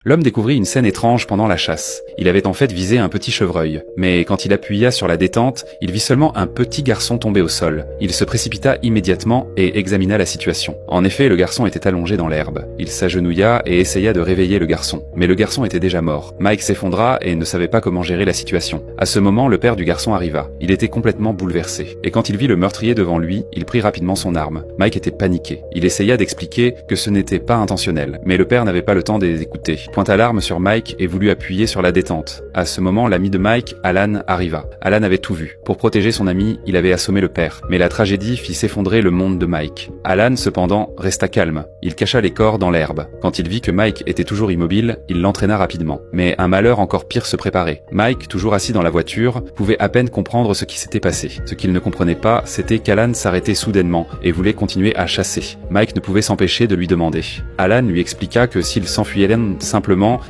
L'homme découvrit une scène étrange pendant la chasse. Il avait en fait visé un petit chevreuil, mais quand il appuya sur la détente, il vit seulement un petit garçon tomber au sol. Il se précipita immédiatement et examina la situation. En effet, le garçon était allongé dans l'herbe. Il s'agenouilla et essaya de réveiller le garçon. Mais le garçon était déjà mort. Mike s'effondra et ne savait pas comment gérer la situation. À ce moment, le père du garçon arriva. Il était complètement bouleversé. Et quand il vit le meurtrier devant lui, il prit rapidement son arme. Mike était paniqué. Il essaya d'expliquer que ce n'était pas intentionnel. Mais le père n'avait pas le temps d'écouter. Pointa l'arme sur Mike et voulut appuyer sur la détente. À ce moment, l'ami de Mike, Alan, arriva. Alan avait tout vu. Pour protéger son ami, il avait assommé le père. Mais la tragédie fit s'effondrer le monde de Mike. Alan, cependant, resta calme. Il cacha les corps dans l'herbe. Quand il vit que Mike était toujours immobile, il l'entraîna rapidement. Mais un malheur encore pire se préparait. Mike, toujours assis dans la voiture, pouvait à peine comprendre ce qui s'était passé. Ce qu'il ne comprenait pas, c'était qu'Alan s'arrêtait soudainement et voulait continuer à chasser. Mike ne pouvait s'empêcher de lui demander. Alan lui expliqua que s'il s'enfuyait simplement,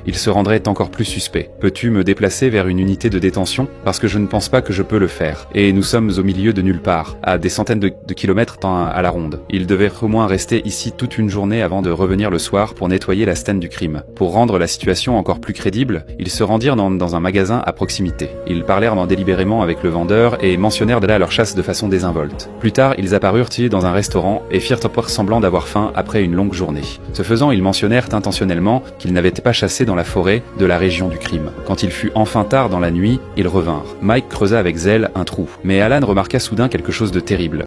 il se rendrait encore plus suspect. « Peux-tu me déplacer vers une unité de détention? Parce que je ne pense pas que je peux le faire. Et nous sommes au milieu de nulle part, à des centaines de kilomètres à la ronde. Il devait au moins rester ici toute une journée avant de revenir le soir pour nettoyer la scène du crime. » Pour rendre la situation encore plus crédible, ils se rendirent dans un magasin à proximité. Ils parlèrent délibérément avec le vendeur et mentionnèrent d'aller à leur chasse de façon désinvolte. Plus tard, ils apparurent dans un restaurant et firent semblant d'avoir faim après une longue journée. Ce faisant, ils mentionnèrent intentionnellement qu'ils n'avaient pas chassé dans la forêt de la région du crime. Quand il fut enfin tard dans la nuit, ils revinrent. Mike creusa avec zèle un trou, mais Alan remarqua soudain quelque chose de terrible.